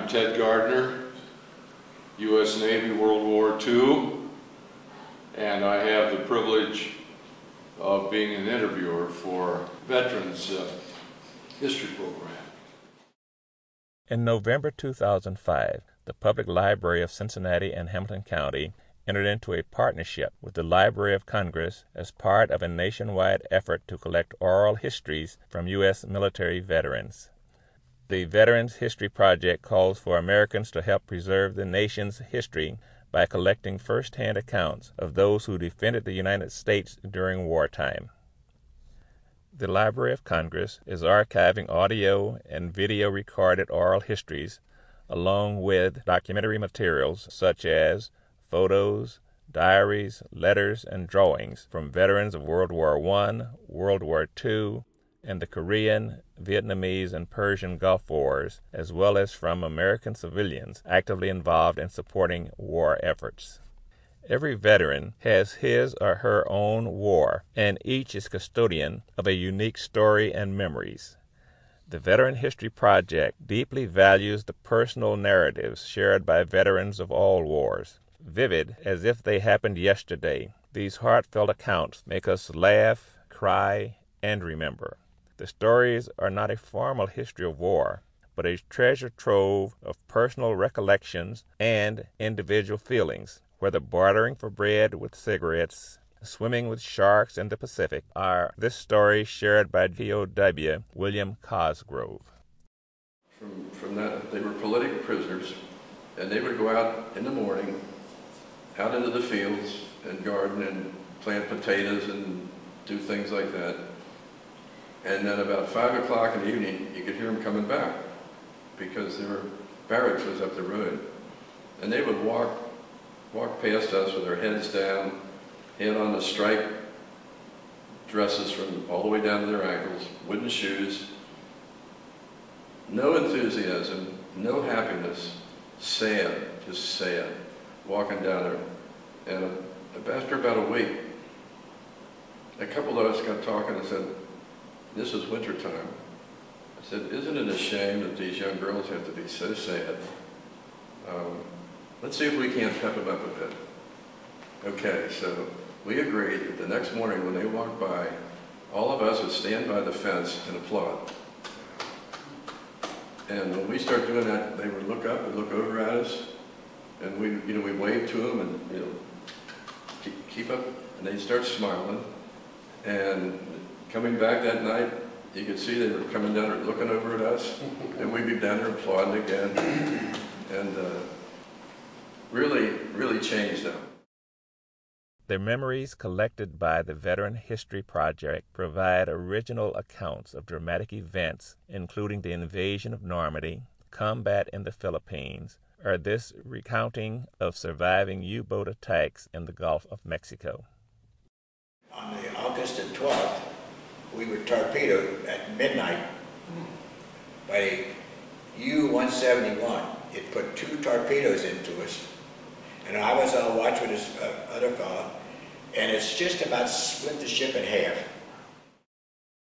I'm Ted Gardner, U.S. Navy, World War II, and I have the privilege of being an interviewer for Veterans History Program. In November 2005, the Public Library of Cincinnati and Hamilton County entered into a partnership with the Library of Congress as part of a nationwide effort to collect oral histories from U.S. military veterans. The Veterans History Project calls for Americans to help preserve the nation's history by collecting first-hand accounts of those who defended the United States during wartime. The Library of Congress is archiving audio and video recorded oral histories, along with documentary materials such as photos, diaries, letters, and drawings from veterans of World War I, World War II, and the Korean, Vietnamese, and Persian Gulf Wars, as well as from American civilians actively involved in supporting war efforts. Every veteran has his or her own war, and each is custodian of a unique story and memories. The Veteran History Project deeply values the personal narratives shared by veterans of all wars. Vivid as if they happened yesterday, these heartfelt accounts make us laugh, cry, and remember. The stories are not a formal history of war, but a treasure trove of personal recollections and individual feelings, whether bartering for bread with cigarettes, swimming with sharks in the Pacific, or this story shared by POW William Cosgrove. From that, they were political prisoners, and they would go out in the morning, out into the fields and garden and plant potatoes and do things like that. And then about 5 o'clock in the evening, you could hear them coming back because their barracks was up the road. And they would walk past us with their heads down, had on the striped dresses from all the way down to their ankles, wooden shoes, no enthusiasm, no happiness, sad, just sad, walking down there. And after about a week, a couple of us got talking and said, this was winter time. I said, isn't it a shame that these young girls have to be so sad? Let's see if we can't pep them up a bit. Okay, so we agreed that the next morning when they walked by, all of us would stand by the fence and applaud. And when we start doing that, they would look up and look over at us, and we wave to them and keep up, and they'd start smiling. And coming back that night, you could see they were coming down and looking over at us, and we'd be down there applauding again, and really changed them. The memories collected by the Veteran History Project provide original accounts of dramatic events, including the invasion of Normandy, combat in the Philippines, or this recounting of surviving U-boat attacks in the Gulf of Mexico. On the August the 12th, we were torpedoed at midnight by a U-171. It put 2 torpedoes into us, and I was on watch with this other fellow, and it's just about split the ship in half.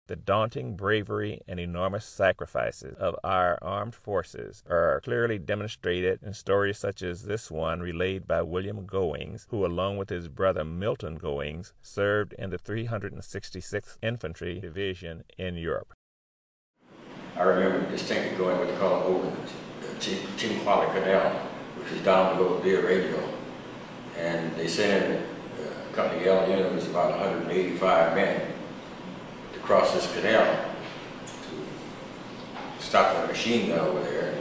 The daunting bravery and enormous sacrifices of our armed forces are clearly demonstrated in stories such as this one relayed by William Goings, who along with his brother Milton Goings served in the 366th Infantry Division in Europe. I remember distinctly going what they call over the Cincinnati Canal, which is down below Via Radio, and they sent in Company L unit. It was about 185 men to cross this canal to stop the machine gun over there.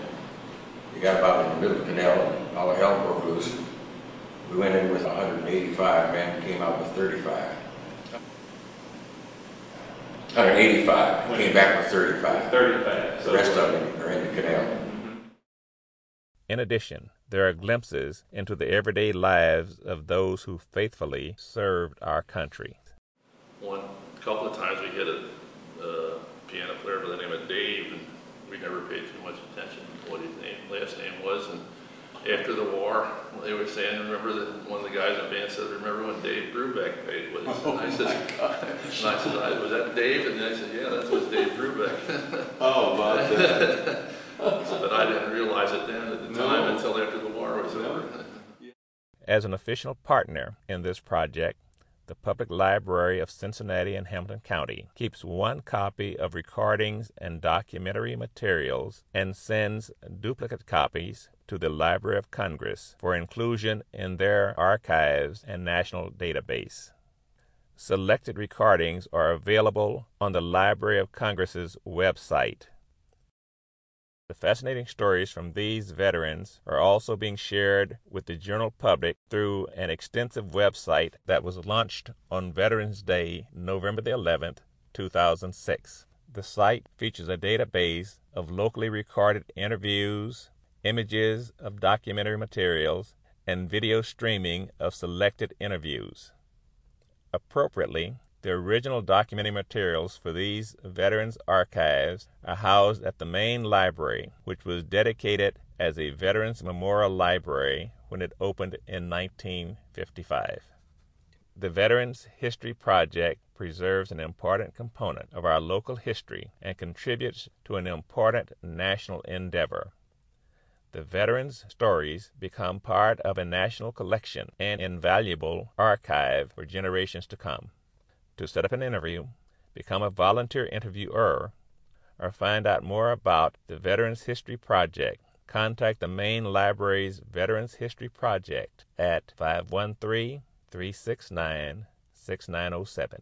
We got about in the middle of the canal and all the hell broke loose. We went in with 185 men, came out with 35. 185, came back with 35. 35. The rest of them are in the canal. In addition, there are glimpses into the everyday lives of those who faithfully served our country. A couple of times we hit a piano player by the name of Dave, and we never paid too much attention to what his last name was. And after the war, they were saying, remember that one of the guys in the band said, remember when Dave Brubeck paid with us? And I said, was that Dave? And I said, yeah, that was Dave Brubeck. Oh, about that. But I didn't realize it then at the time until after the war was over. As an official partner in this project, the Public Library of Cincinnati and Hamilton County keeps one copy of recordings and documentary materials and sends duplicate copies to the Library of Congress for inclusion in their archives and national database. Selected recordings are available on the Library of Congress's website. The fascinating stories from these veterans are also being shared with the general public through an extensive website that was launched on Veterans Day, November the 11th, 2006. The site features a database of locally recorded interviews, images of documentary materials, and video streaming of selected interviews. Appropriately, the original documentary materials for these veterans' archives are housed at the main library, which was dedicated as a Veterans Memorial Library when it opened in 1955. The Veterans History Project preserves an important component of our local history and contributes to an important national endeavor. The veterans' stories become part of a national collection and invaluable archive for generations to come. To set up an interview, become a volunteer interviewer, or find out more about the Veterans History Project, contact the main library's Veterans History Project at 513-369-6907.